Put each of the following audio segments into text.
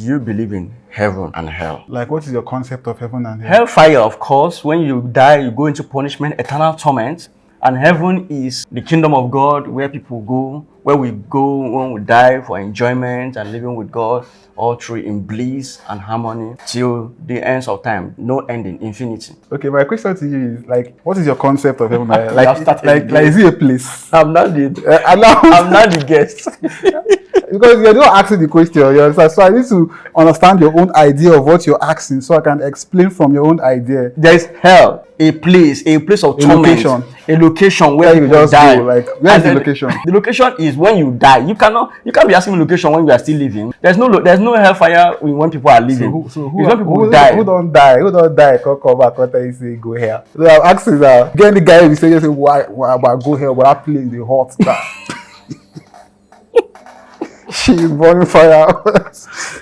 you believe in heaven and hell? Like, what is your concept of heaven and hell? Hellfire, of course, when you die, you go into punishment, eternal torment. And heaven is the kingdom of God where people go, where we go when we die for enjoyment and living with God, all through in bliss and harmony till the ends of time. No ending, infinity. Okay, my question to you is, like, what is your concept of heaven and hell? Like, is it a place? I'm not the guest. Because you're not asking the question, you understand? So I need to understand your own idea of what you're asking so I can explain from your own idea. There is hell, a place of torment, a location where you just die. Go. Like, where is the location? The location is when you die. You can't be asking me location when you are still living. There's no hellfire when people are living. So when people die. Who don't die? Come back. What you say? Go hell. So I'm asking now. Get the guy who say why about go hell? But I play the hot stuff. She's burning fire.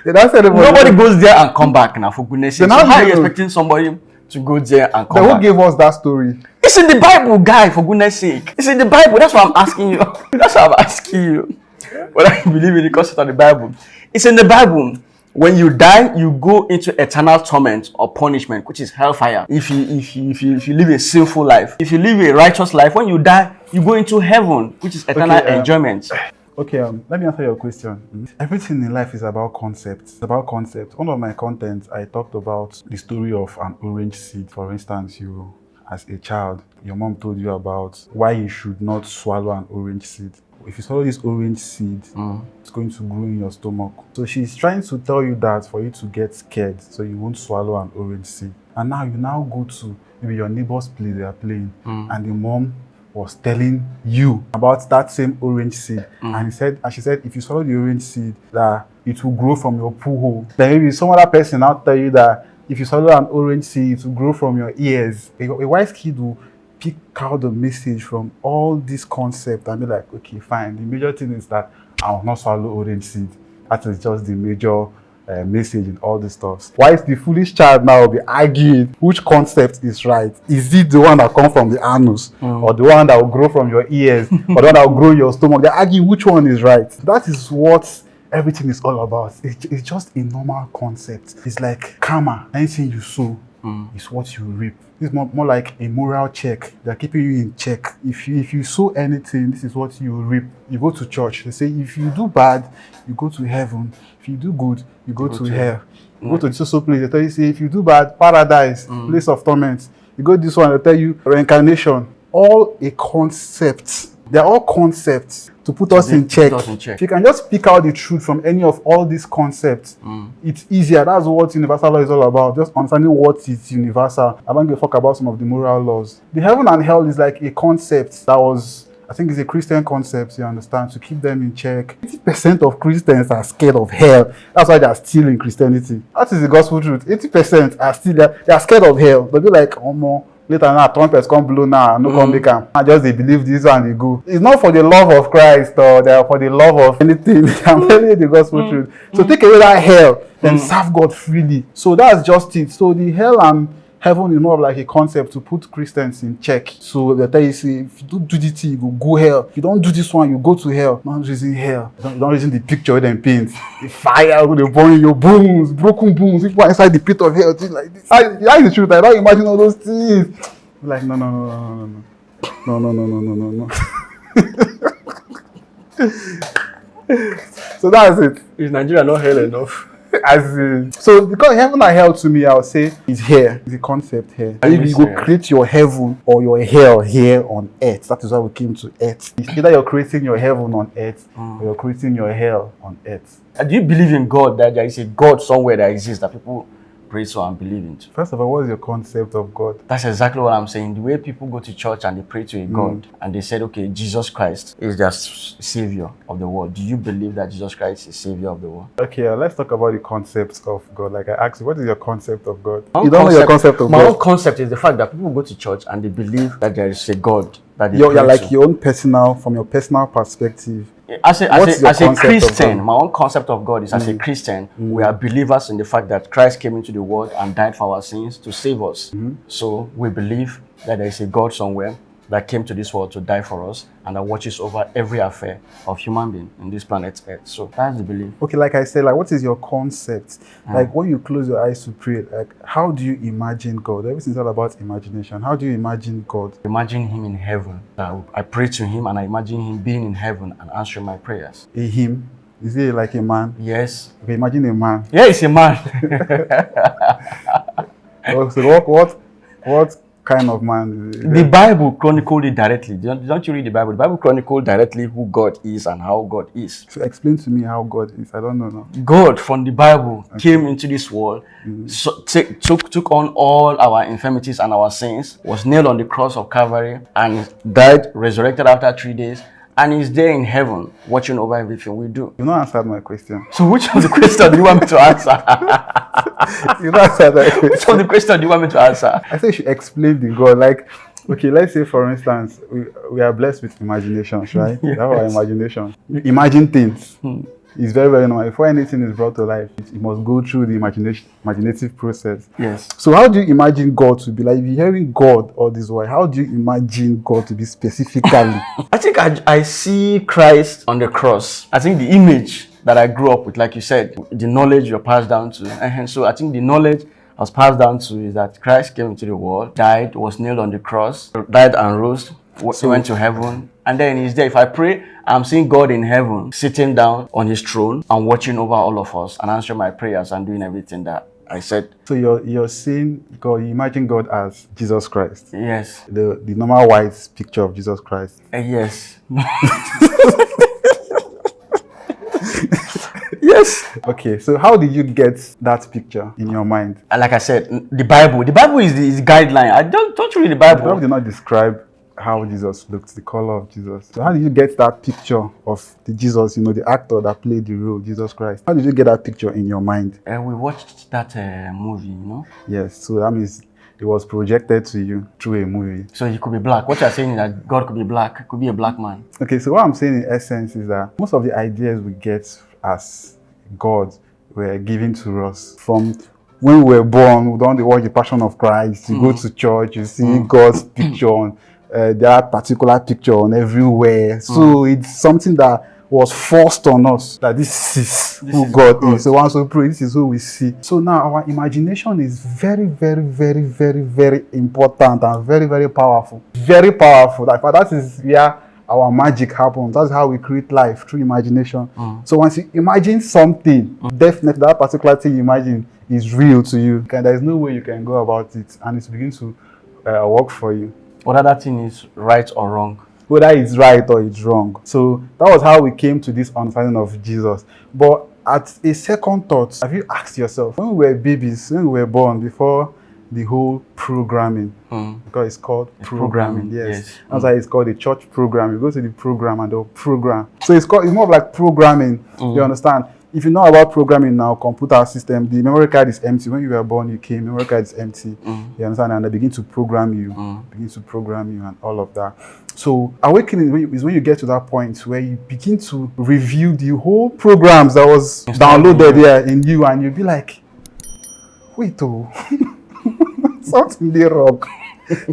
Nobody goes there and come back now, for goodness sake. So how are you expecting somebody to go there and come back? Who gave us that story? It's in the Bible, guy, for goodness sake. It's in the Bible. That's why I'm asking you. That's why I'm asking you. Whether I believe in the concept of the Bible. It's in the Bible. When you die, you go into eternal torment or punishment, which is hellfire. If you live a sinful life. If you live a righteous life, when you die, you go into heaven, which is eternal enjoyment. Okay, let me answer your question. Everything in life is about concepts. It's about concepts. One of my contents, I talked about the story of an orange seed. For instance, you, as a child, your mom told you about why you should not swallow an orange seed. If you swallow this orange seed, it's going to grow in your stomach. So she's trying to tell you that for you to get scared, so you won't swallow an orange seed. And now you go to maybe your neighbor's place they are playing, and the mom was telling you about that same orange seed. And she said, if you swallow the orange seed, that it will grow from your poo hole. Then maybe some other person now tell you that if you swallow an orange seed, it will grow from your ears. A wise kid will pick out the message from all these concepts and be like, okay, fine. The major thing is that I will not swallow orange seed. That is just the major message in all this stuff. Why is the foolish child now be arguing which concept is right? Is it the one that comes from the anus, or the one that will grow from your ears, or the one that will grow in your stomach? They're arguing which one is right. That is what everything is all about. It's just a normal concept. It's like karma. Anything you sow is what you reap. It's more like a moral check. They're keeping you in check. If you sow anything, this is what you reap. You go to church. They say if you do bad, you go to heaven. If you do good, you go to hell. You go to the social place. They tell you, say if you do bad, paradise, place of torment. You go this one, they tell you reincarnation. All a concept. They're all concepts to put us in check. If you can just pick out the truth from any of all these concepts, it's easier. That's what universal law is all about. Just understanding what is universal. I'm going to talk about some of the moral laws. The heaven and hell is like a concept that was, I think it's a Christian concept, you understand, to keep them in check. 80% of Christians are scared of hell. That's why they are still in Christianity. That is the gospel truth. 80% are still there. They are scared of hell. They'll be like, oh, more. Later now, trumpets come blow now, no come make them. I just they believe this and they go. It's not for the love of Christ or they are for the love of anything. I'm telling you the gospel truth. So take away that hell, then serve God freely. So that's just it. So the hell and heaven is more of like a concept to put Christians in check. So they tell you, say, if you don't do this thing, you go hell. If you don't do this one, you go to hell. Not using hell. You don't using the picture they paint. The fire, they burn your bones, broken bones. People are inside the pit of hell, things like this. That is the truth. I don't imagine all those things. Like, no. So that's it. Is Nigeria not hell enough? So because heaven and hell to me, I would say is here. It's a concept here. You go create your heaven or your hell here on earth. That is why we came to earth. It's either you're creating your heaven on earth or you're creating your hell on earth. Do you believe in God, that there is a God somewhere that exists that people pray to and believe in? First of all, what is your concept of God? That's exactly what I'm saying. The way people go to church and they pray to a God and they said, okay, Jesus Christ is their savior of the world. Do you believe that Jesus Christ is savior of the world? Okay, let's talk about the concepts of God. Like I asked you, what is your concept of God? You don't know your concept of God. My own concept is the fact that people go to church and they believe that there is a God that they you're like your own personal, from your personal perspective. As a Christian, my own concept of God is as a Christian, we are believers in the fact that Christ came into the world and died for our sins to save us. So we believe that there is a God somewhere. that came to this world to die for us and that watches over every affair of human being in this planet Earth. So that's the belief. Okay, like I said, like what is your concept? Like when you close your eyes to pray, like how do you imagine God? Everything's all about imagination. How do you imagine God? Imagine him in heaven. I pray to him and I imagine him being in heaven and answering my prayers. A him? Is he like a man? Yes. Okay, imagine a man. Yeah, he's a man. So what kind of man is it? The Bible chronicled it directly. Don't you read the Bible? The Bible chronicled directly who God is and how God is. So explain to me how God is. I don't know now. God from the Bible came into this world, took on all our infirmities and our sins, was nailed on the cross of Calvary, and died, resurrected after 3 days, and is there in heaven watching over everything we do. You not answered my question. So which of the question do you want me to answer? You not answered that question. Which of the question do you want me to answer? I say you should explain the God. Like, okay, let's say for instance, we are blessed with imaginations, right? Yes. That's our imagination. You imagine things. It's very, very normal. Before anything is brought to life, it must go through the imaginative process. Yes. So how do you imagine God to be? Like, if you're hearing God all this while, how do you imagine God to be specifically? I think I see Christ on the cross. I think the image that I grew up with, like you said, the knowledge you're passed down to. And so I think the knowledge I was passed down to is that Christ came into the world, died, was nailed on the cross, died and rose, went to heaven, and then he's there. If I pray, I'm seeing God in heaven, sitting down on his throne and watching over all of us and answering my prayers and doing everything that I said. So you're seeing God, you imagine God as Jesus Christ. Yes. The normal white picture of Jesus Christ. Yes. Yes. Okay, so how did you get that picture in your mind? Like I said, the Bible is the guideline. I don't read the Bible. The Bible did not describe how Jesus looked, the color of Jesus. So how did you get that picture of the Jesus, the actor that played the role, Jesus Christ? How did you get that picture in your mind? We watched that movie, Yes, so that means it was projected to you through a movie. So he could be black. What you're saying is that God could be black, could be a black man. Okay, so what I'm saying in essence is that most of the ideas we get as God were given to us from when we were born. We don't watch the Passion of Christ. You go to church, you see God's picture on that particular picture on everywhere. So it's something that was forced on us that this is who God is. So once we pray, this is who we see. So now our imagination is very, very, very, very, very important and very, very powerful. Very powerful. That is where our magic happens. That's how we create life, through imagination. So once you imagine something, definitely that particular thing you imagine is real to you. There is no way you can go about it and it begins to work for you. Whether that thing is right or wrong. Whether it's right or it's wrong. So that was how we came to this understanding of Jesus. But at a second thought, have you asked yourself, when we were babies, when we were born, before the whole programming, because it's called programming, yes. That's why it's called a church program. You go to the program and they'll program. So it's more of like programming, you understand? If you know about programming now, computer system, the memory card is empty. When you were born, you came, memory card is empty. You understand? And they begin to program you, and all of that. So awakening is when you get to that point where you begin to review the whole programs that was downloaded there in you, and you'll be like, wait, something is wrong.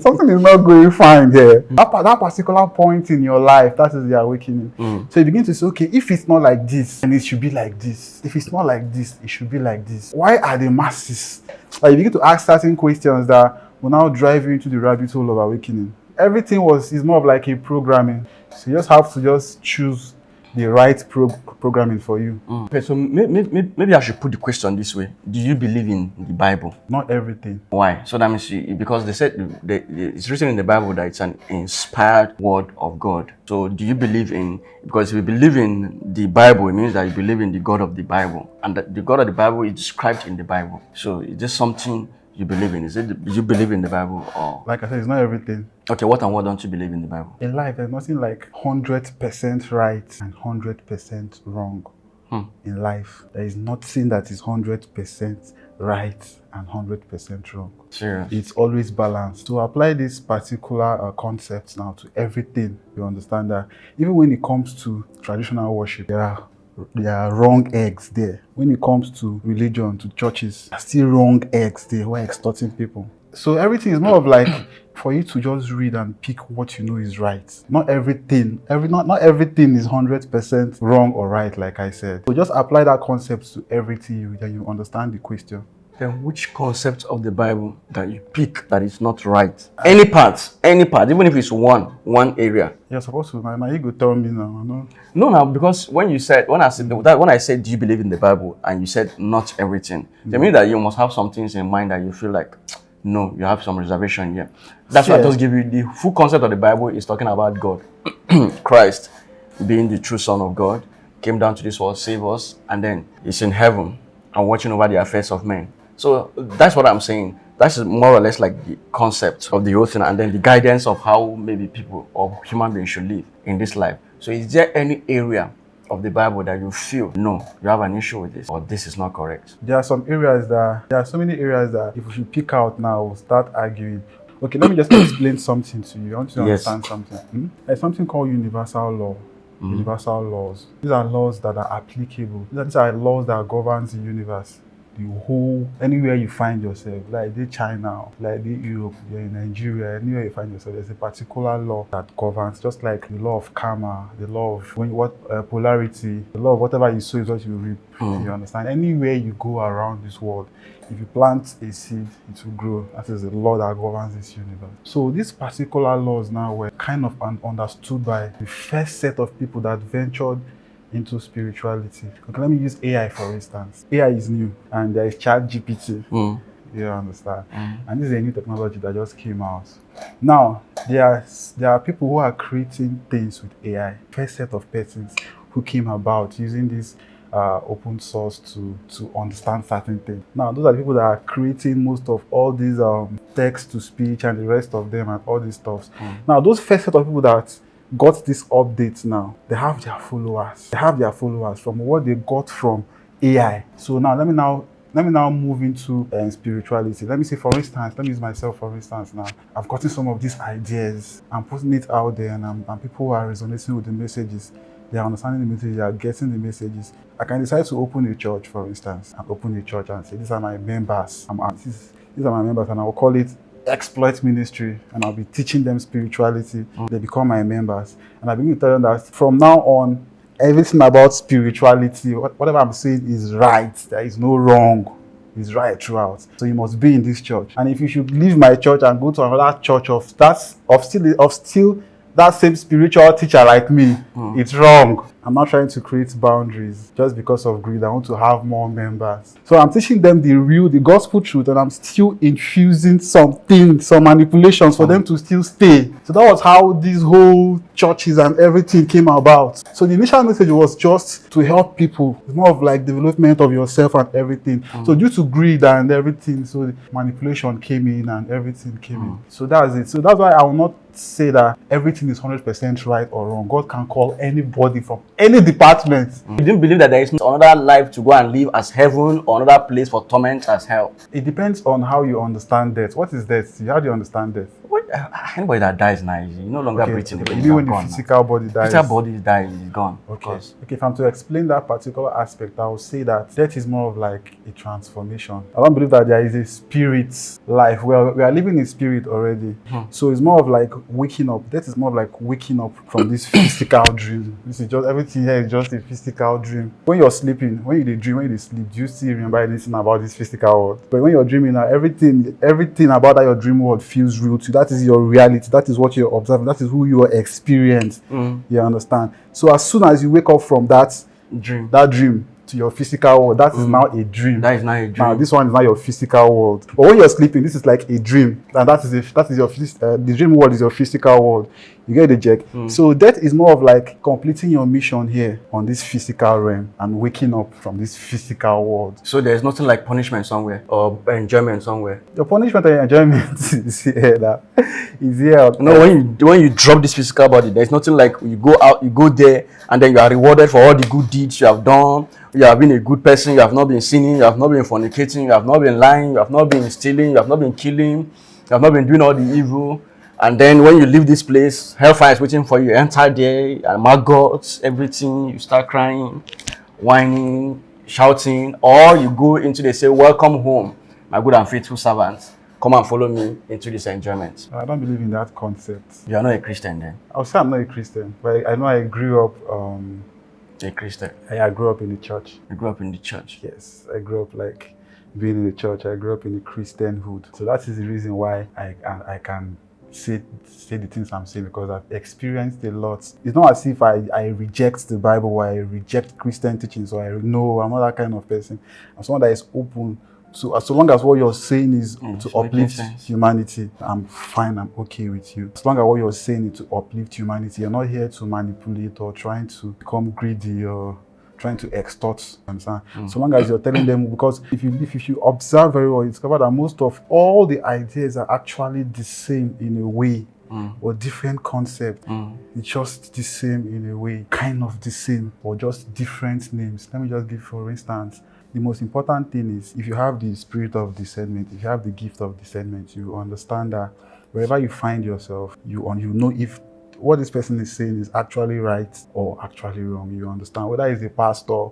Something is not going fine here. That particular point in your life, that is the awakening. So you begin to say, okay, if it's not like this, then it should be like this. If it's not like this, it should be like this. Why are the masses? Like you begin to ask certain questions that will now drive you into the rabbit hole of awakening. Everything is more of like a programming. So you just have to choose the right programming for you. Okay, so maybe I should put the question this way. Do you believe in the Bible? Not everything. Why? So that means because they said it's written in the Bible that it's an inspired word of God. So do you believe because if you believe in the Bible, it means that you believe in the God of the Bible. And that the God of the Bible is described in the Bible. So is this something you believe in? Do you believe in the Bible? Or like I said, it's not everything. Okay, what and what don't you believe in the Bible? In life, there's nothing like 100% right and 100% wrong. In life, there is nothing that is 100% right and 100% wrong. Serious? It's always balanced. To apply this particular concept now to everything, you understand that even when it comes to traditional worship, there are wrong eggs there. When it comes to religion, to churches, there are still wrong eggs there who are extorting people. So everything is more of like for you to just read and pick what you know is right. Not everything, not everything is 100% wrong or right, like I said. So just apply that concept to everything, then you understand the question. Then which concept of the Bible that you pick that is not right? Any part, even if it's one area. You're supposed to. Now you go tell me now. No, because when I said, do you believe in the Bible, and you said not everything, I mean that you must have some things in mind that you feel like, no, you have some reservation here. That's why I just give you the full concept of the Bible is talking about God, Christ being the true Son of God, came down to this world, save us, and then he's in heaven and watching over the affairs of men. So that's what I'm saying. That's more or less like the concept of the whole thing, and then the guidance of how maybe people or human beings should live in this life. So is there any area of the Bible that you feel, no, you have an issue with this, or this is not correct? There are so many areas that if we should pick out now, we'll start arguing. Okay, let me just explain something to you. I want you to understand something. There's something called universal law. Universal laws. These are laws that are applicable. These are laws that governs the universe. The whole, anywhere you find yourself, like the China, like the Europe, you're in Nigeria, anywhere you find yourself, there's a particular law that governs, just like the law of karma, the law of polarity, the law of whatever you sow is what you reap. You understand? Anywhere you go around this world, if you plant a seed, it will grow. That is the law that governs this universe. So these particular laws now were kind of understood by the first set of people that ventured into spirituality. Okay, let me use AI for instance. AI is new, and there is ChatGPT. You understand? And this is a new technology that just came out. Now, there are people who are creating things with AI. First set of persons who came about using this open source to understand certain things. Now, those are the people that are creating most of all these text to speech and the rest of them and all these stuff. Now, those first set of people that got this update now, they have their followers. They have their followers from what they got from AI. So now let me now move into spirituality. Let me say, for instance, let me use myself for instance now. I've gotten some of these ideas. I'm putting it out there, and people are resonating with the messages. They are understanding the messages. They are getting the messages. I can decide to open a church, for instance, and open a church and say, these are my members. These are my members, and I will call it Exploit Ministry, and I'll be teaching them spirituality. They become my members, and I begin to tell them that from now on, everything about spirituality, whatever I'm saying is right. There is no wrong. It's right throughout. So you must be in this church. And if you should leave my church and go to another church of still that same spiritual teacher like me, it's wrong. I'm not trying to create boundaries just because of greed. I want to have more members. So I'm teaching them the gospel truth, and I'm still infusing some manipulations for them to still stay. So that was how these whole churches and everything came about. So the initial message was just to help people. It's more of like development of yourself and everything. So due to greed and everything, so the manipulation came in and everything came in. So that's it. So that's why I will not say that everything is 100% right or wrong. God can call anybody from any department. You didn't believe that there is another life to go and live as heaven or another place for torment as hell? It depends on how you understand death. What is death? How do you understand death? Anybody that dies now, you no longer breathing. Even when the physical body dies. Physical body dies, is gone. Okay, if I'm to explain that particular aspect, I will say that death is more of like a transformation. I don't believe that there is a spirit life. We are living in spirit already. So it's more of like waking up. Death is more of like waking up from this physical dream. This is just, everything here is just a physical dream. When you're sleeping, when you dream, when you sleep, do you still remember anything about this physical world? But when you're dreaming now, everything about that your dream world feels real to you. That is your reality. That is what you're observing. That is who you are experiencing. You understand? So as soon as you wake up from that dream to your physical world, that is now a dream. That is now a dream. Now this one is now your physical world. But when you're sleeping, this is like a dream, and that is your the dream world is your physical world. You get the check. So death is more of like completing your mission here on this physical realm and waking up from this physical world. So there's nothing like punishment somewhere or enjoyment somewhere. The punishment and enjoyment is here. Is here. No, when you drop this physical body, there's nothing like you go out, you go there, and then you are rewarded for all the good deeds you have done. You have been a good person. You have not been sinning. You have not been fornicating. You have not been lying. You have not been stealing. You have not been killing. You have not been doing all the evil. And then when you leave this place, hellfire is waiting for you. You enter there, and maggots, everything. You start crying, whining, shouting, or you go into they say, "Welcome home, my good and faithful servants." come and follow me into this enjoyment. I don't believe in that concept. You are not a Christian then. I would say I'm not a Christian, but I know I grew up. A Christian. I grew up in the church. You grew up in the church. Yes, I grew up like being in the church. I grew up in the Christianhood. So that is the reason why I can say the things I'm saying, because I've experienced a lot. It's not as if I reject the Bible or I reject Christian teachings, or I'm not that kind of person. I'm someone that is open. So as long as what you're saying is to uplift humanity, I'm fine, I'm okay with you. As long as what you're saying is to uplift humanity, you're not here to manipulate or trying to become greedy or trying to extort. Understand? So long as you're telling them, because if you observe very well, you discover that most of all the ideas are actually the same in a way, or different concept. It's just the same in a way, kind of the same, or just different names. Let me just give, for instance, the most important thing is, if you have the spirit of discernment, if you have the gift of discernment, you understand that wherever you find yourself, you know if what this person is saying is actually right or actually wrong. You understand whether it's a pastor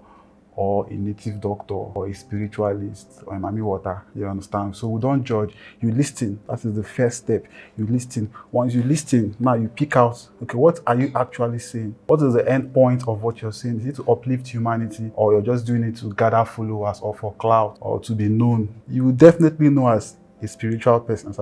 or a native doctor or a spiritualist or a mami water. You understand? So we don't judge. You listen. That is the first step. You listen. Once you listen, now you pick out, okay, what are you actually saying? What is the end point of what you're saying? Is it to uplift humanity, or you're just doing it to gather followers or for clout or to be known? You will definitely know as a spiritual person,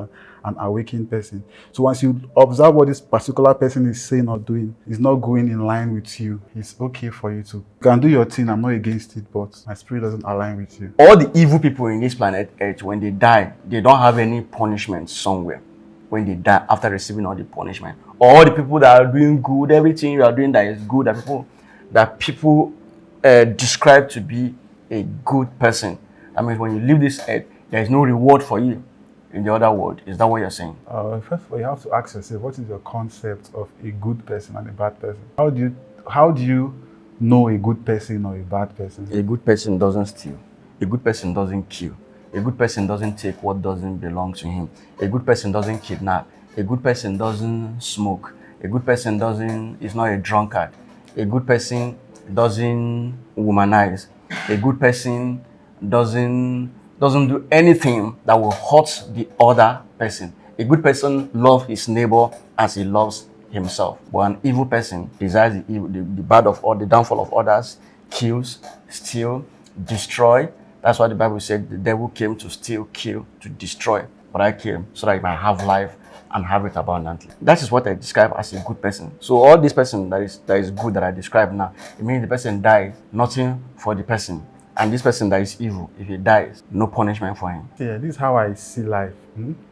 an awakened person. So once you observe what this particular person is saying or doing is not going in line with you, it's okay for you to. You can do your thing, I'm not against it, but my spirit doesn't align with you. All the evil people in this planet Earth, when they die, they don't have any punishment somewhere. When they die after receiving all the punishment. All the people that are doing good, everything you are doing that is good, that people describe to be a good person. I mean, when you leave this earth, there is no reward for you in the other world. Is that what you're saying? First of all, you have to ask yourself, what is your concept of a good person and a bad person? How do you know a good person or a bad person? A good person doesn't steal. A good person doesn't kill. A good person doesn't take what doesn't belong to him. A good person doesn't kidnap. A good person doesn't smoke. A good person is not a drunkard. A good person doesn't womanize. A good person doesn't do anything that will hurt the other person. A good person loves his neighbor as he loves himself. But an evil person desires the downfall of others, kills, steal, destroy. That's why the Bible said the devil came to steal, kill, to destroy. But I came so that I might have life and have it abundantly. That is what I describe as a good person. So all this person that is good that I describe now, it means the person dies, nothing for the person. And this person that is evil, if he dies, no punishment for him. Yeah, this is how I see life.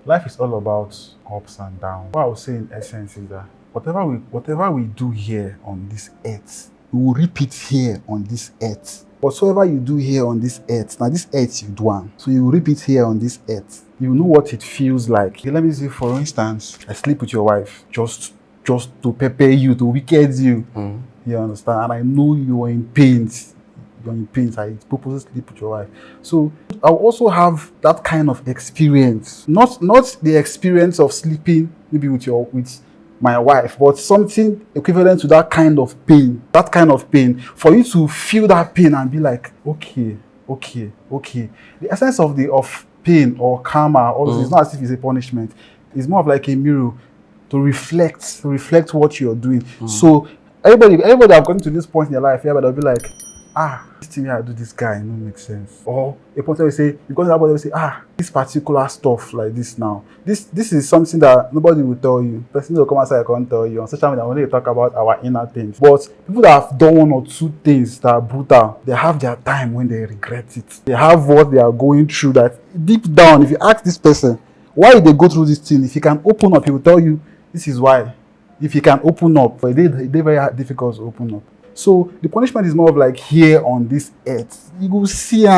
Life is all about ups and downs. What I would say in essence is that whatever we do here on this earth, we will repeat here on this earth. Whatsoever you do here on this earth, now this earth you do one. So you will repeat here on this earth. You know what it feels like. Okay, let me say, for instance, I sleep with your wife just to prepare you, to wicked you. You understand? And I know you are in pain. I purposely sleep with your wife. So I'll also have that kind of experience. Not the experience of sleeping maybe with my wife, but something equivalent to that kind of pain. That kind of pain. For you to feel that pain and be like, okay. The essence of pain or karma, it's not as if it's a punishment. It's more of like a mirror to reflect what you're doing. So everybody have gotten to this point in their life, they'll be like, this thing I do this guy, it don't make sense. Or a point where you say, because everybody will say, this particular stuff like this now. This is something that nobody will tell you. Person will come outside and can't tell you. On social media, when they talk about our inner things. But people that have done one or two things that are brutal, they have their time when they regret it. They have what they are going through that deep down, if you ask this person, why did they go through this thing? If he can open up, he will tell you, this is why. If he can open up, but it's very difficult to open up. So the punishment is more of like here on this earth. You go see him.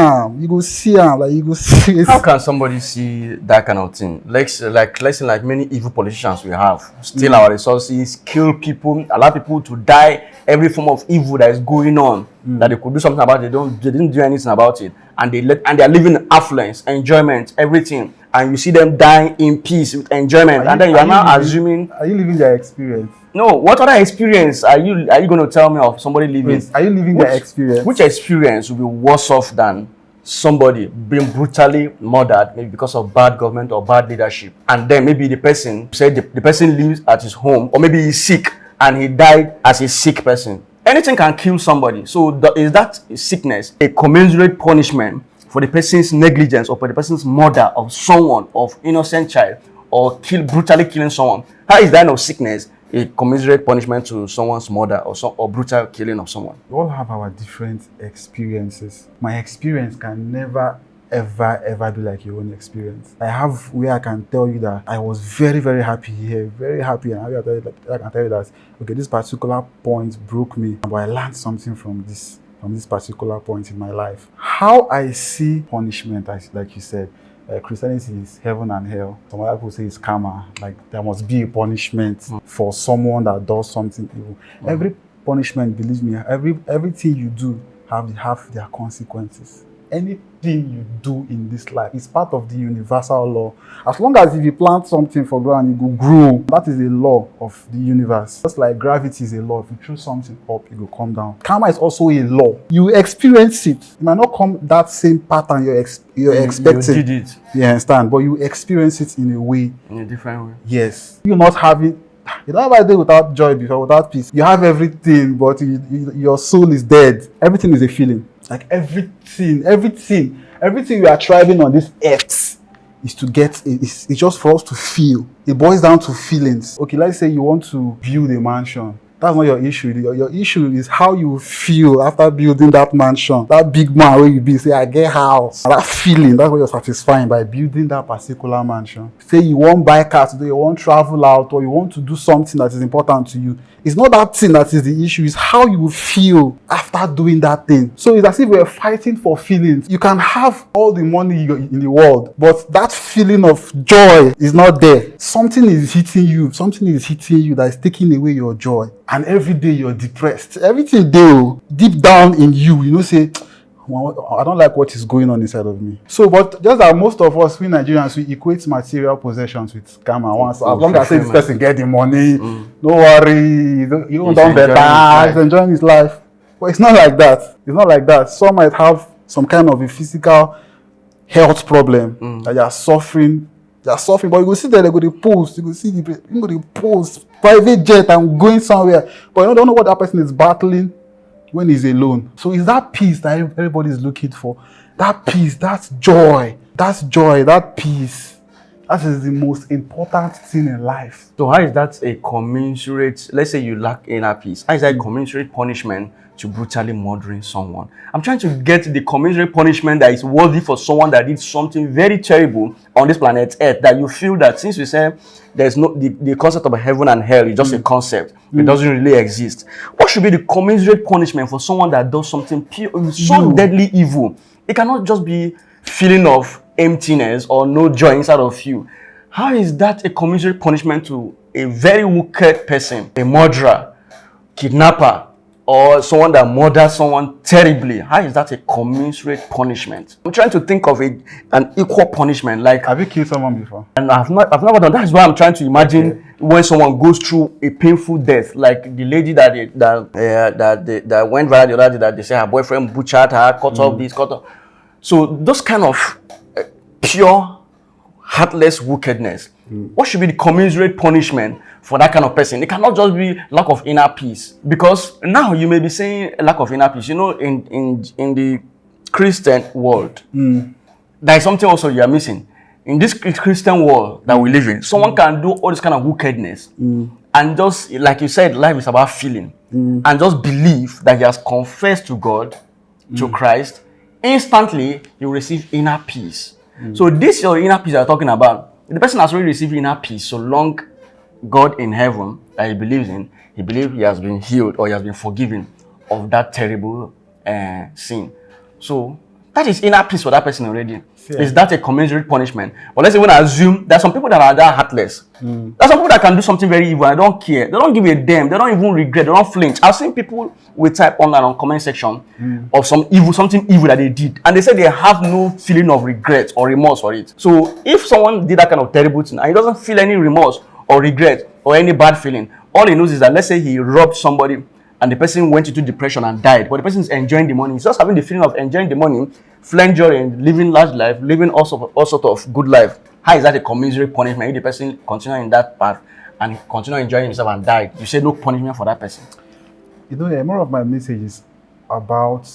How can somebody see that kind of thing? Like many evil politicians we have, steal our resources, kill people, allow people to die, every form of evil that is going on, that they could do something about it. They didn't do anything about it. And they are living in affluence, enjoyment, everything. And you see them dying in peace with enjoyment. And then you are now assuming. Are you living their experience? No, what other experience are you going to tell me of somebody living? Are you living their experience? Which experience will be worse off than somebody being brutally murdered, maybe because of bad government or bad leadership, and then maybe the person said the person lives at his home, or maybe he's sick and he died as a sick person. Anything can kill somebody. So is that sickness a commensurate punishment for the person's negligence or for the person's murder of someone, of innocent child, or brutally killing someone? How is that no sickness a commensurate punishment to someone's murder or brutal killing of someone? We all have our different experiences. My experience can never ever be like your own experience. I have where I can tell you that I was very, very happy here, very happy, and I can tell you that, okay, this particular point broke me, but I learned something from this particular point in my life. How I see punishment, like you said, Christianity is heaven and hell. Some other people say it's karma. Like there must be a punishment for someone that does something evil. Every punishment, believe me, everything you do have their consequences. Anything you do in this life is part of the universal law. As long as if you plant something for ground, it will grow. That is a law of the universe. Just like gravity is a law. If you throw something up, it will come down. Karma is also a law. You experience it. It might not come that same pattern you're expecting. You did it. You understand? But you experience it in a way. In a different way. Yes. You're not having... You don't have a day without joy before, without peace. You have everything, but your soul is dead. Everything is a feeling. Like everything we are striving on this earth is to get, it's just for us to feel. It boils down to feelings. Okay, let's say you want to build a mansion. That's not your issue. Your issue is how you feel after building that mansion. That big man where you be, say, I get house. That feeling, that's what you're satisfying by building that particular mansion. Say you want to buy cars today, you want to travel out, or you want to do something that is important to you. It's not that thing that is the issue, it's how you feel after doing that thing. So it's as if we're fighting for feelings. You can have all the money in the world, but that feeling of joy is not there. Something is hitting you that is taking away your joy. And every day you're depressed. Everything there, deep down in you say, I don't like what is going on inside of me. So, but just that most of us, we Nigerians, we equate material possessions with karma. Once, as long as this person get the money, don't worry, you don't better, he's enjoying his life. But it's not like that. It's not like that. Some might have some kind of a physical health problem that they are suffering. But you go see that they go to post. You go to post private jet and going somewhere. But you don't know what that person is battling when he's alone. So it's that peace that everybody is looking for. That peace, that joy, that peace. That is the most important thing in life. So how is that a commensurate, let's say you lack inner peace, how is that a commensurate punishment to brutally murdering someone? I'm trying to get the commensurate punishment that is worthy for someone that did something very terrible on this planet Earth, that you feel that since we say there's no, the concept of heaven and hell is just a concept, it doesn't really exist. What should be the commensurate punishment for someone that does something so deadly evil? It cannot just be feeling of emptiness or no joy inside of you. How is that a commensurate punishment to a very wicked person, a murderer, kidnapper, or someone that murders someone terribly? How is that a commensurate punishment? I'm trying to think of an equal punishment. Like, have you killed someone before? And I've never done. That's why I'm trying to imagine when someone goes through a painful death, like the lady that went viral the other day, that they say her boyfriend butchered her, cut off this, cut off. So those kind of pure, heartless wickedness. What should be the commensurate punishment for that kind of person? It cannot just be lack of inner peace. Because now you may be saying lack of inner peace. You know, in the Christian world, there is something also you are missing. In this Christian world that we live in, someone can do all this kind of wickedness and just, like you said, life is about feeling, and just believe that he has confessed to God, to Christ. Instantly, you receive inner peace. So this your inner peace you're talking about. The person has already received inner peace so long God in heaven that he believes in, he believes he has been healed or he has been forgiven of that terrible sin. So that is inner peace for that person already. Yeah. Is that a commensurate punishment? But let's say when I assume there are some people that are that heartless. There are some people that can do something very evil and they don't care. They don't give a damn. They don't even regret. They don't flinch. I've seen people with type online on comment section of something evil that they did, and they say they have no feeling of regret or remorse for it. So if someone did that kind of terrible thing and he doesn't feel any remorse or regret or any bad feeling, all he knows is that, let's say he robbed somebody and the person went into depression and died, but the person is enjoying the money. He's just having the feeling of enjoying the money flangering, living large life, living all sort of good life. How is that a commiserate punishment if the person continue in that path and continue enjoying himself and died? You say no punishment for that person. You know, more of my message is about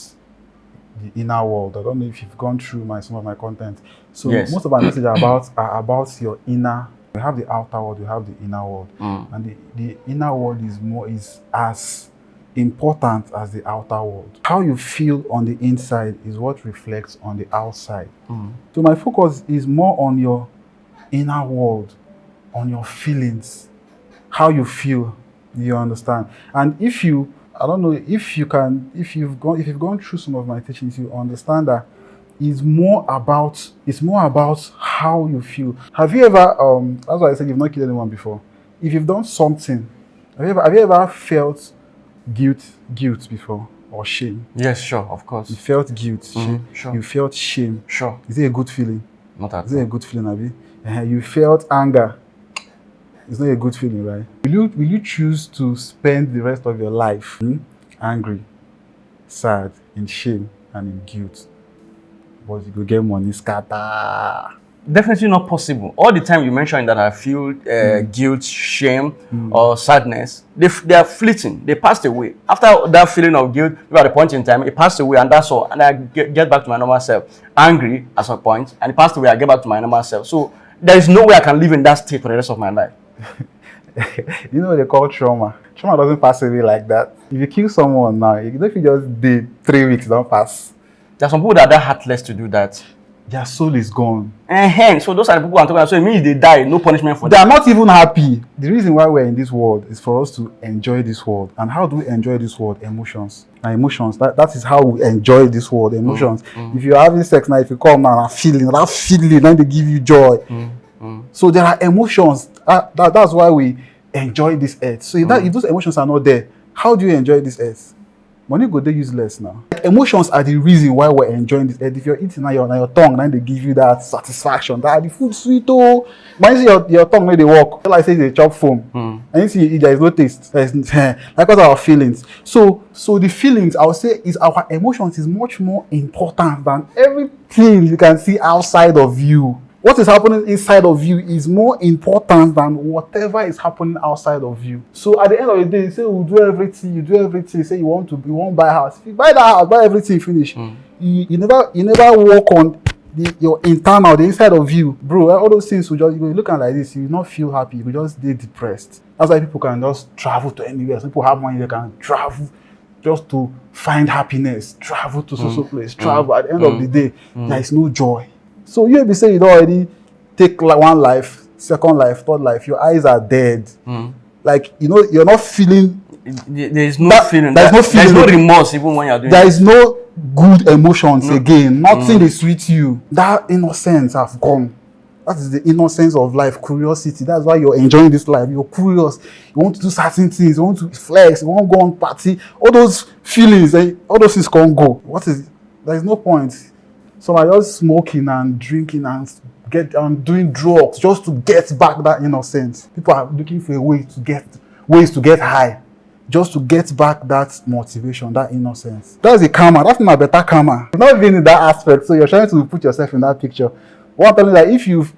the inner world. I don't know if you've gone through some of my content. So yes. Most of my messages are about your inner. You have the outer world, you have the inner world, and the inner world is as important as the outer world. How you feel on the inside is what reflects on the outside. So my focus is more on your inner world, on your feelings, how you feel. You understand? And if you, I don't know if you've gone through some of my teachings, you understand that it's more about how you feel. Have you ever that's why I said you've not killed anyone before. If you've done something, have you ever felt guilt before, or shame? Yes, sure, of course. You felt guilt, shame. Sure. You felt shame. Sure. Is it a good feeling? Not at all. Is it a good feeling, Abi? You felt anger. It's not a good feeling, right? Will you choose to spend the rest of your life angry, sad, in shame, and in guilt? But you go get money scatter. Definitely not possible. All the time you mention that I feel guilt, shame, or sadness, they are fleeting. They passed away. After that feeling of guilt, at a point in time, it passed away, and that's all. And I get back to my normal self. Angry at some point, and it passed away, I get back to my normal self. So there is no way I can live in that state for the rest of my life. You know what they call trauma? Trauma doesn't pass away like that. If you kill someone now, if you just did 3 weeks, don't pass. There are some people that are heartless to do that. Their soul is gone. So those are the people I'm talking about. So it means they die, no punishment for them. They are not even happy. The reason why we're in this world is for us to enjoy this world. And how do we enjoy this world? Emotions. And emotions, that is how we enjoy this world. Emotions. If you're having sex now, if you come now, that feeling, then they give you joy. So there are emotions. That's why we enjoy this earth. So if those emotions are not there, how do you enjoy this earth? Money go dey useless now. Emotions are the reason why we're enjoying this earth. If you're eating now your tongue, then they give you that satisfaction. That the food sweet oh. When you see your tongue when they walk, like say they chop foam. And you see there is no taste. There is like what our feelings. So the feelings I would say is our emotions is much more important than everything you can see outside of you. What is happening inside of you is more important than whatever is happening outside of you. So at the end of the day, you say you do everything. You say you won't buy a house. If you buy that house, buy everything, finish. You never work on your internal, the inside of you, bro. All those things you look at like this, you will not feel happy. You will just be depressed. That's why people can just travel to anywhere. Some people have money, they can travel just to find happiness. Travel to so place. Travel. At the end of the day, there is no joy. So you be saying you don't already take one life, second life, third life. Your eyes are dead. Like you're not feeling. There is no feeling. There is no remorse even when you're doing. There is no good emotions again. Nothing is with you. That innocence has gone. That is the innocence of life. Curiosity. That's why you're enjoying this life. You're curious. You want to do certain things. You want to flex. You want to go on party. All those feelings, all those things can't go. There is no point. So I just smoking and drinking and doing drugs just to get back that innocence. People are looking for ways to get high, just to get back that motivation, that innocence. That's the karma. That's not a better karma. You're not even in that aspect, so you're trying to put yourself in that picture. What I'm telling you that if you've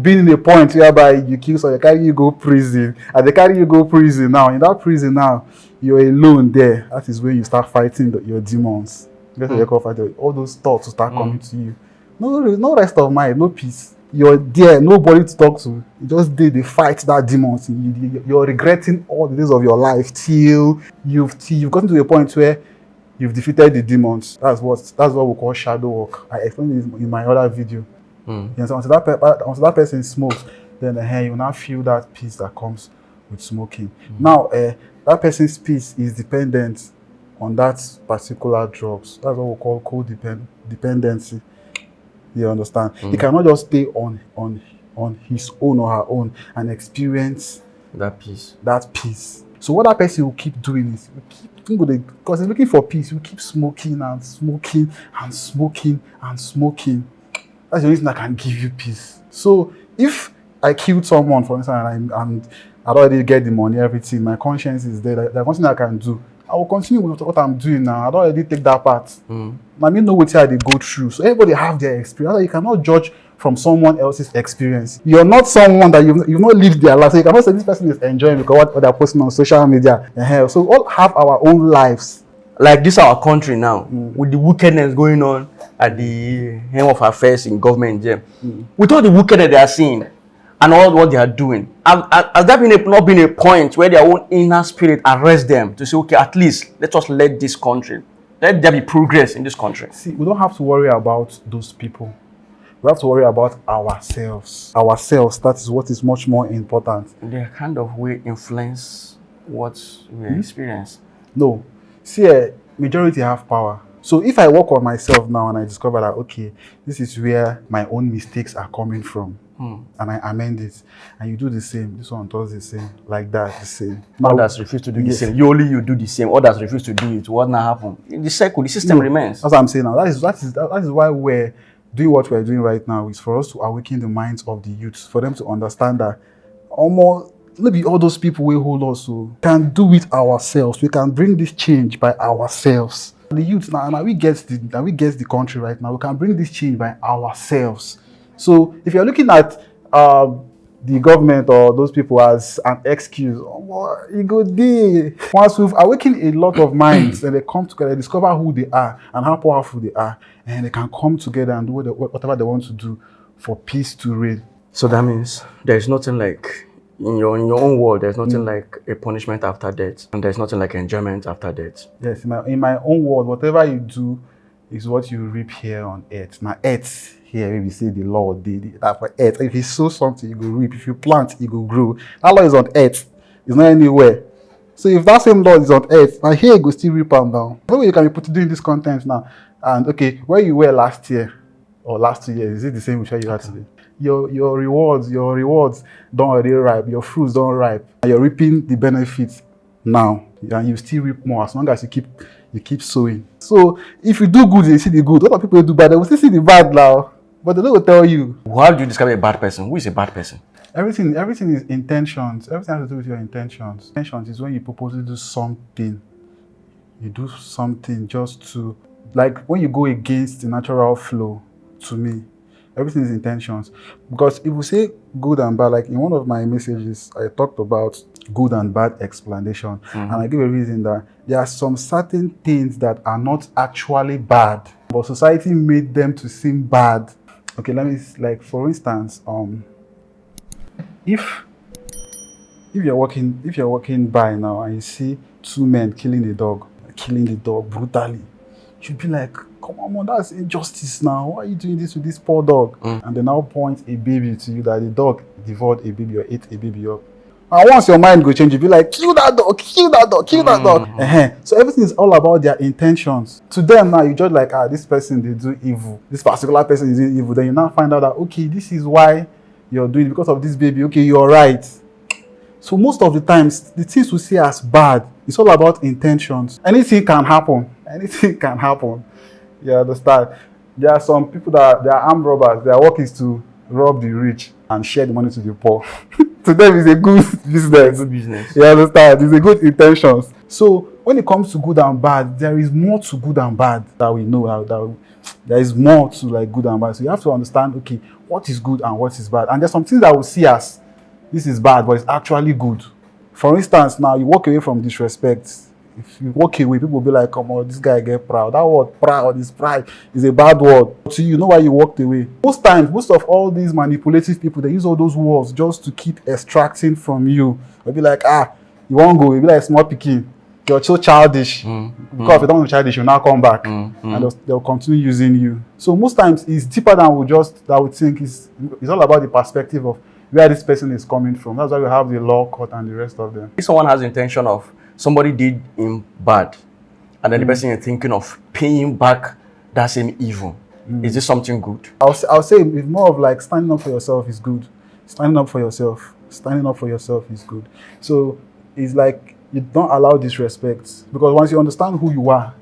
been in a point whereby you kill someone, they carry you go prison, and they carry you go prison now. In that prison now, you're alone there. That is when you start fighting your demons. All those thoughts will start coming to you. No rest of mind, no peace. You're there, nobody to talk to. You just did the fight that demons. You're regretting all the days of your life till you've gotten to a point where you've defeated the demons. That's what we call shadow work. I explained this in my other video. So until that person smokes, then you now feel that peace that comes with smoking. Now that person's peace is dependent on that particular drugs. That's what we call codependency. You understand? He cannot just stay on his own or her own and experience that peace. So what that person will keep doing is because he's looking for peace, you keep smoking and smoking and smoking and smoking. That's the only thing that can give you peace. So if I killed someone, for instance, and I already get the money, everything, my conscience is there. There's nothing I can do. I will continue with what I'm doing now. I don't already take that part. I mean, know what they go through. So everybody have their experience. You cannot judge from someone else's experience. You're not someone that you've not lived their life. So you cannot say this person is enjoying because what they're posting on social media. So we all have our own lives. Like this our country now, with the wickedness going on at the helm of affairs in government jail, with all the wickedness they are seeing and all what they are doing, has that not been a point where their own inner spirit arrests them to say, okay, at least let this country, let there be progress in this country? See, we don't have to worry about those people. We have to worry about ourselves. Ourselves, that is what is much more important. They kind of will influence what we experience. No. See, majority have power. So if I work on myself now and I discover that, okay, this is where my own mistakes are coming from, and I amend it, and you do the same, this one does the same, like that, the same. Others refuse to do the same. You do the same. Others refuse to do it. What now happen? The cycle, the system remains. That's what I'm saying now. That is why we're doing what we're doing right now, is for us to awaken the minds of the youth, for them to understand that almost maybe all those people will hold us, so can do it ourselves. We can bring this change by ourselves. The youth now we get the country right now. We can bring this change by ourselves. So if you're looking at the government or those people as an excuse, you go there. Once we've awakened a lot of minds and they come together, discover who they are and how powerful they are, and they can come together and do whatever they want to do for peace to reign. So that means there's nothing like, in your own world, there's nothing like a punishment after death, and there's nothing like enjoyment after death. Yes, in my own world, whatever you do is what you reap here on earth. Now, earth here, we say the Lord did that for earth. If you sow something, you go reap. If you plant, you go grow. That law is on earth. It's not anywhere. So if that same law is on earth, and here you go still reap and down. Maybe you can be doing this content now. And okay, where you were last year or last 2 years, is it the same with where you are today? Your rewards don't already ripe, your fruits don't ripe, and you're reaping the benefits now, and you still reap more as long as you keep sowing. So if you do good, you see the good. Other people do bad, they will still see the bad now, but they don't tell you. How do you describe a bad person? Who is a bad person? Everything is intentions. Everything has to do with your intentions. Intentions is when you propose to do something. You do something just to, like when you go against the natural flow. To me, everything is intentions. Because if we say good and bad, like in one of my messages, I talked about good and bad explanation. And I give a reason that there are some certain things that are not actually bad, but society made them to seem bad. Okay, like for instance, if you're walking by now and you see two men killing the dog brutally, you'd be like, come on, that's injustice now. Why are you doing this with this poor dog? And they now point a baby to you that the dog devoured a baby or ate a baby up. And once your mind go change, you'll be like, kill that dog, kill that dog, kill that dog. So everything is all about their intentions. To them now, you judge like, this person, they do evil. This particular person is doing evil. Then you now find out that, okay, this is why you're doing it, because of this baby. Okay, you're right. So most of the times, the things we see as bad, it's all about intentions. Anything can happen. You understand? There are some people that they are armed robbers. Their work is to rob the rich and share the money to the poor. To them, it's a good business. Good business. You understand? It's a good intentions. So when it comes to good and bad, there is more to good and bad that we know. There is more to like good and bad. So you have to understand, okay, what is good and what is bad. And there's some things that we see as this is bad, but it's actually good. For instance, now you walk away from disrespect. If you walk away, people will be like, come on, this guy get proud. That word proud, this pride is a bad word. So you know why you walked away. Most times, most of all these manipulative people, they use all those words just to keep extracting from you. They'll be like, you won't go. You'll be like small picking. You're so childish. Because if you don't want to childish, you'll now come back. And they'll continue using you. So most times, it's deeper than we think. It's all about the perspective of where this person is coming from. That's why we have the law court and the rest of them. If someone has the intention of somebody did him bad, and then the person is thinking of paying back that same evil, is this something good? I'll say it's more of like standing up for yourself is good. Standing up for yourself is good. So it's like you don't allow disrespect, because once you understand who you are,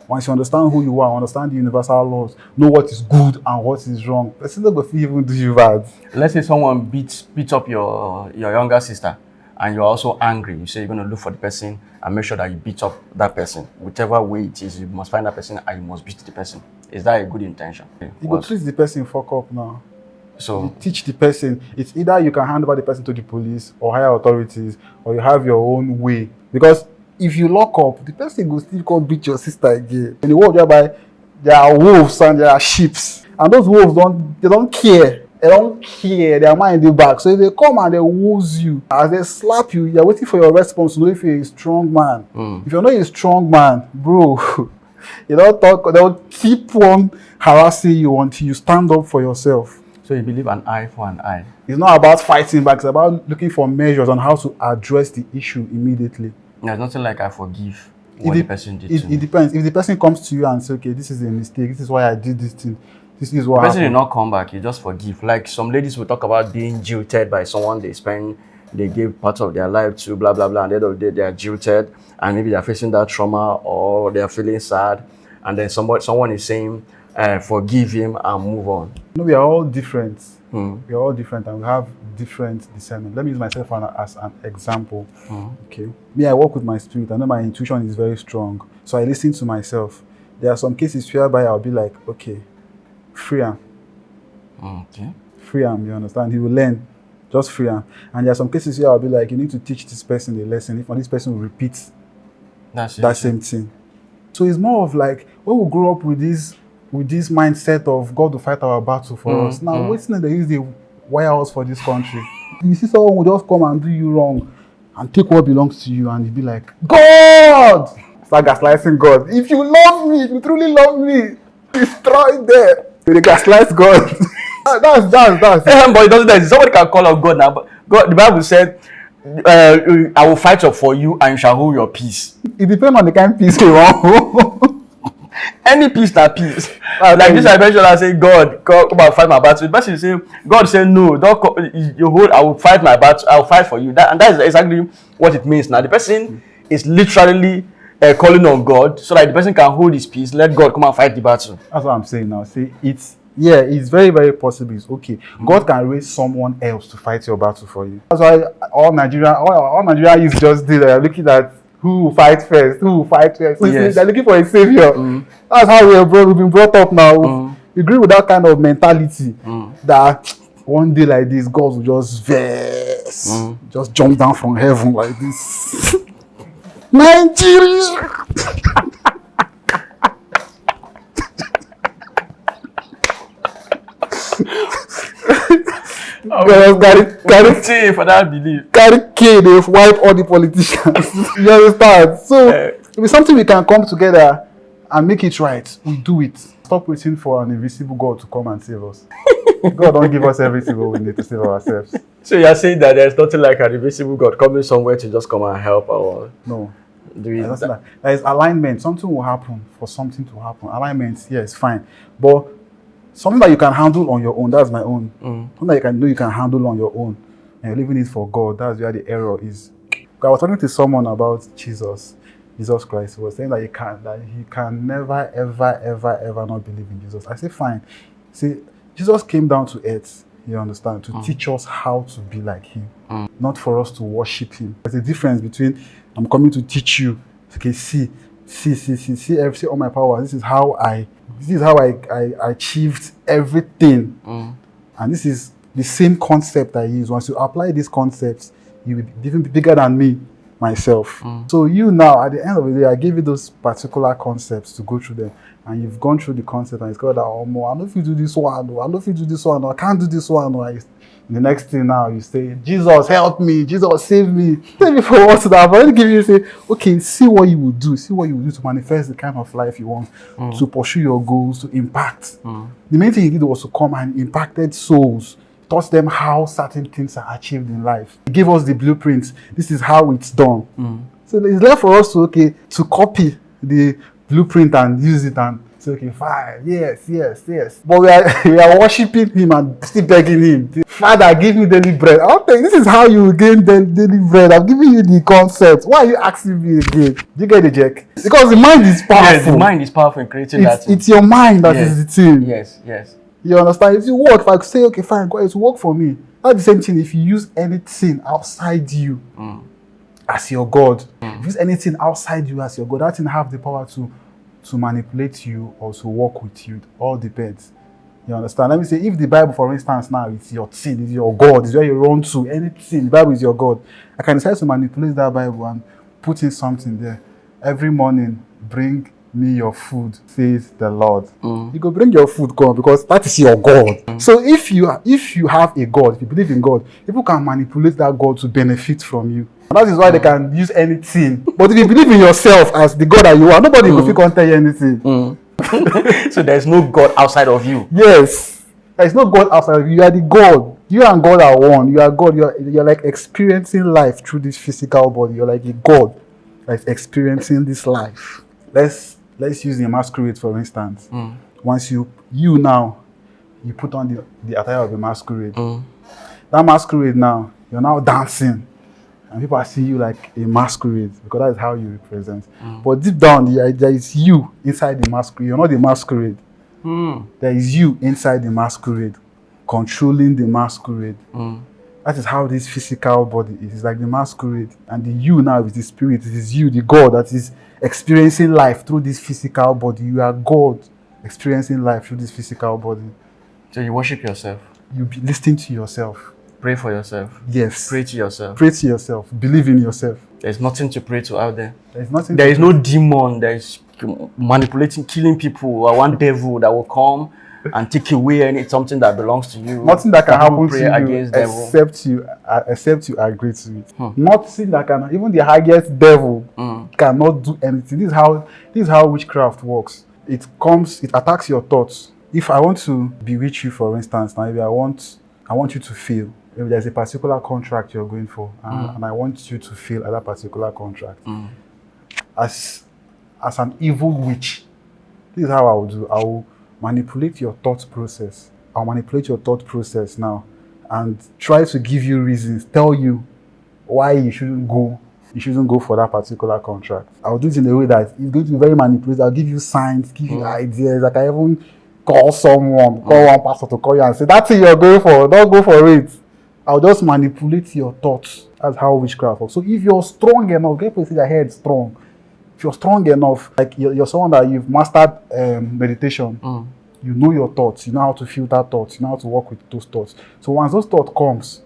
understand the universal laws, know what is good and what is wrong, person not going to even do you bad. Let's say someone beats up your younger sister, and you're also angry, you say you're going to look for the person and make sure that you beat up that person. Whichever way it is, you must find that person and you must beat the person. Is that a good intention? You go treat the person fuck up now. So you teach the person. It's either you can hand over the person to the police or higher authorities, or you have your own way. Because if you lock up, the person will still come beat your sister again. In the world whereby there are wolves and there are sheep, and those wolves don't care. They don't care. Their mind is back. So if they come and they woos you, as they slap you, you're waiting for your response to know if you're a strong man. If you're not a strong man, bro, you don't talk. They'll keep on harassing you until you stand up for yourself. So you believe an eye for an eye? It's not about fighting back. It's about looking for measures on how to address the issue immediately. There's nothing like I forgive what the person did to me. It depends. If the person comes to you and says, okay, this is a mistake. This is why I did this thing. This is what the person happened. will not come back. You just forgive. Like some ladies will talk about being jilted by someone they gave part of their life to, blah, blah, blah. And at the end of the day, they are jilted. And maybe they're facing that trauma or they're feeling sad. And then someone is saying, forgive him and move on. No, we are all different. We are all different and we have different discernment. Let me use myself as an example. Okay. Me, I work with my spirit. I know my intuition is very strong. So I listen to myself. There are some cases whereby I'll be like, okay, free him. Okay. Free him, you understand? He will learn. Just free him. And there are some cases where I'll be like, you need to teach this person a lesson. If this person will repeat that same thing. So it's more of like, when we grow up with this mindset of God to fight our battle for us. Now, what's not they use the wire us for this country? You see someone will just come and do you wrong and take what belongs to you and you be like, God! Start gaslighting God. If you love me, if you truly love me, destroy them. They gaslight God. That's But it doesn't exist. Somebody can call out God now. But God, the Bible said, I will fight up for you and you shall hold your peace. It depends on the kind of peace you want. Any peace that peace. Like this, I mentioned, I say, God, come and fight my battle. The person say, God said, no, don't you hold, I will fight my battle, I will fight for you. And that is exactly what it means. Now, the person is literally calling on God so that the person can hold his peace, let God come and fight the battle. That's what I'm saying now. See, it's very, very possible. It's okay. God can raise someone else to fight your battle for you. That's why all Nigeria is just there. They're looking at who will fight first. Yes. They're looking for a savior. That's how we've been brought up now. We agree with that kind of mentality that one day like this, God will just verse, just jump down from heaven like this. Nigeria! Carry for that belief. Carry K, they wipe all the politicians. You understand? So if it's something we can come together and make it right, we do it. Stop waiting for an invisible God to come and save us. God don't give us everything we need to save ourselves. So you're saying that there's nothing like an invisible God coming somewhere to just come and help our... No. There is alignment. Something will happen for something to happen. Alignment, yes, fine. But something that you can handle on your own, that's my own. Something that you can handle on your own. And you're leaving it for God, that's where the error is. I was talking to someone about Jesus Christ. He was saying that he can never, ever not believe in Jesus. I say, fine. See, Jesus came down to earth, you understand, to teach us how to be like him, not for us to worship him. There's a difference between, I'm coming to teach you, okay, see all my power. This is how I achieved everything. And this is the same concept I use. Once you apply these concepts, you will be even bigger than me, myself. So you now, at the end of the day, I gave you those particular concepts to go through them. And you've gone through the concept and it's called that, oh, more, I don't know if you do this one, or I don't know if you do this one, or I can't do this one, or the next thing now you say, Jesus, help me, Jesus, save me. Save me for what that. But I give you say, okay, see what you will do to manifest the kind of life you want, to pursue your goals, to impact. The main thing he did was to come and impacted souls, taught them how certain things are achieved in life. He gave us the blueprints. This is how it's done. So it's left for us to copy the blueprint and use it and say, okay, fine, yes. But we are worshiping him and still begging him, Father, give me daily bread. I'll tell you, this is how you gain daily bread. I'm giving you the concept. Why are you asking me again? Do you get the check? Because the mind is powerful. Yes, the mind is powerful in creating that. It's your mind that is the thing. Yes. You understand? If you work, if I say, okay, fine, go ahead, to work for me. That's the same thing if you use anything outside you as your God. If you use anything outside you as your God, that thing have the power to manipulate you or to work with you. It all depends. You understand? Let me say, if the Bible, for instance, now it's your thing, it's your God, it's where you run to, anything, the Bible is your God. I can decide to manipulate that Bible and put in something there. Every morning, bring me your food, says the Lord. You go bring your food, come, because that is your God. So if you have a God, if you believe in God, people can manipulate that God to benefit from you. And that is why they can use anything. But if you believe in yourself as the God that you are, nobody will feel tell you anything. So there's no God outside of you. Yes. There is no God outside of you. You are the God. You and God are one. You are God. You're like experiencing life through this physical body. You're like a God that's experiencing this life. Let's use the masquerade, for instance. Once you now, you put on the attire of a masquerade. That masquerade now, you're now dancing. And people see you like a masquerade because that is how you represent. But deep down, there is you inside the masquerade. You're not the masquerade. There is you inside the masquerade, controlling the masquerade. That is how this physical body is. It's like the masquerade. And the you now is the spirit. It is you, the God, that is experiencing life through this physical body. You are God experiencing life through this physical body. So you worship yourself. You be listening to yourself. Pray for yourself. Yes. Pray to yourself. Pray to yourself. Believe in yourself. There's nothing to pray to out there. There's nothing. There is no demon that is manipulating, killing people, or one devil that will come and take away something that belongs to you. Nothing that can happen to you except you agree to it. Nothing that can, even the highest devil cannot do anything. This is how witchcraft works. It attacks your thoughts. If I want to bewitch you, for instance, now maybe I want you to fail. Maybe there's a particular contract you're going for, and I want you to fail at that particular contract. As an evil witch, this is how I will do. I will manipulate your thought process. I'll manipulate your thought process now and try to give you reasons, tell you why you shouldn't go for that particular contract. I'll do it in a way that it's going to be very manipulative. I'll give you signs, give you ideas. Like I even call one pastor to call you and say, that thing you're going for, don't go for it. I'll just manipulate your thoughts. That's how witchcraft works. So if you're strong enough, get people say your head strong. If you're strong enough, like you're someone that you've mastered meditation, you know your thoughts, you know how to filter thoughts, you know how to work with those thoughts. So once those thoughts comes,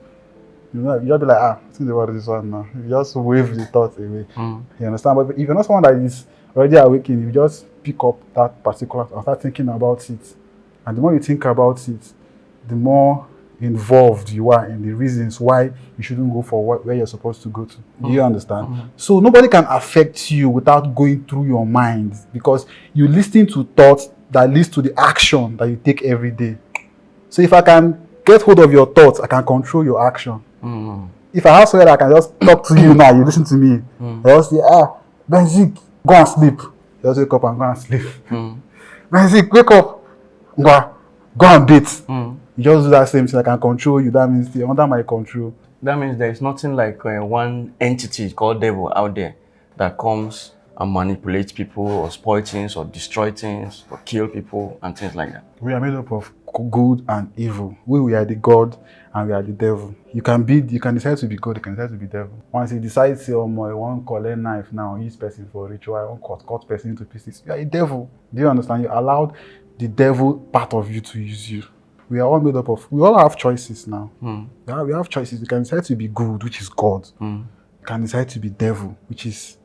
you'll be like, think about this one now. You just wave the thoughts away. You understand? But if you're not someone that is already awakened, you just pick up that particular and start thinking about it. And the more you think about it, the more involved you are in the reasons why you shouldn't go for where you're supposed to go to. Do you understand? So nobody can affect you without going through your mind, because you listen to thoughts that leads to the action that you take every day. So if I can get hold of your thoughts, I can control your action. If I have somewhere that I can just talk to you now, you listen to me. I just say, Brizy, go and sleep. You just wake up and go and sleep. Brizy, wake up. Go and bathe. You just do that same thing. I can control you. That means you're under my control. That means there is nothing like one entity called devil out there that comes and manipulates people or spoil things or destroy things or kill people and things like that. We are made up of good and evil. We are the God and we are the devil. You can decide to be God, you can decide to be devil. Once you decide to say, oh my, I want to call a knife now, use person for ritual, I want cut person into pieces. You are a devil. Do you understand? You allowed the devil part of you to use you. We are all made up of, we all have choices now. We have choices. You can decide to be good, which is God. You can decide to be devil, which is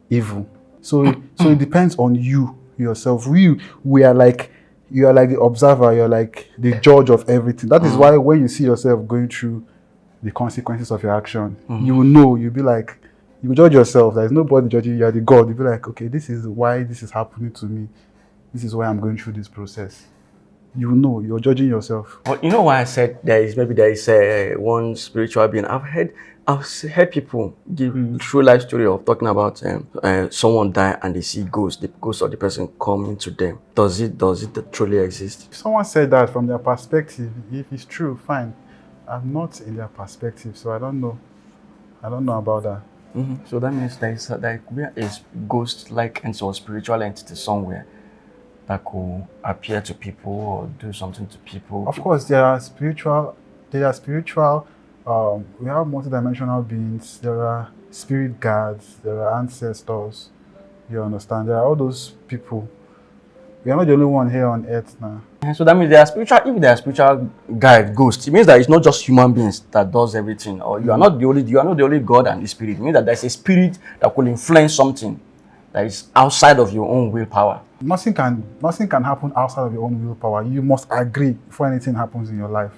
evil. So it depends on you yourself. We are like, you are like the observer, you're like the judge of everything. That is why when you see yourself going through the consequences of your action, you will know, you'll be like, you will judge yourself. There's nobody judging you, you're the God. You'll be like, okay, this is why this is happening to me. This is why I'm going through this process. You know, you're judging yourself. Well, you know why I said there is one spiritual being. I've heard people give true life story of talking about someone die and they see ghosts, the ghost of the person coming to them. Does it truly exist? If someone said that from their perspective, if it's true, fine. I'm not in their perspective, so I don't know about that. So that means there could be a ghost-like entity or spiritual entity somewhere that could appear to people or do something to people. Of course, there are They are spiritual. We have multidimensional beings. There are spirit guides. There are ancestors. You understand? There are all those people. We are not the only one here on earth now. So that means they are spiritual. If they are spiritual guide, ghost, it means that it's not just human beings that does everything. Or you are not the only God and the spirit. It means that there's a spirit that could influence something that is outside of your own willpower. Nothing can happen outside of your own willpower. You must agree before anything happens in your life.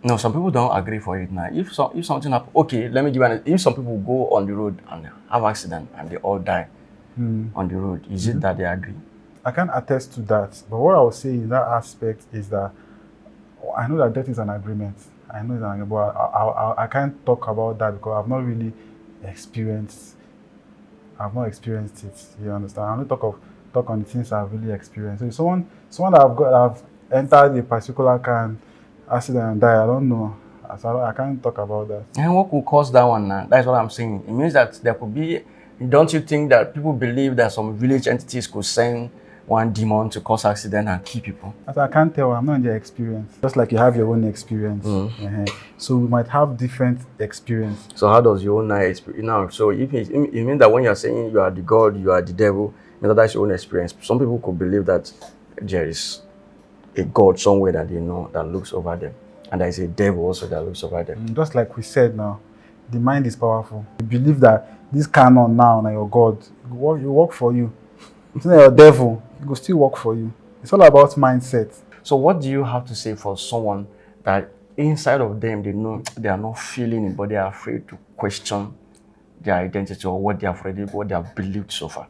No, some people don't agree for it now. If something happens, okay, let me give you an. If some people go on the road and have accident and they all die on the road, is it that they agree? I can attest to that. But what I would say in that aspect is that I know that death is an agreement. I know it's an agreement, but I can't talk about that because I've not really experienced. I've not experienced it. You understand? I only talk on the things I've really experienced. So if someone that I've entered a particular car and accident and died, I don't know. So I can't talk about that. And what could cause that one now? That's what I'm saying. It means that there could be. Don't you think that people believe that some village entities could send one demon to cause accident and kill people? I can't tell. I'm not in their experience. Just like you have your own experience. So we might have different experience. So how does your own experience now? So if it means that when you're saying you are the God, you are the devil, that's your own experience. Some people could believe that there is a God somewhere that they know that looks over them, and there is a devil also that looks over them. Just like we said now, the mind is powerful. You believe that this canon now your God, you work for you. It's not your devil, it will still work for you. It's all about mindset. So what do you have to say for someone that inside of them they know they are not feeling it, but they are afraid to question their identity or what they have believed so far?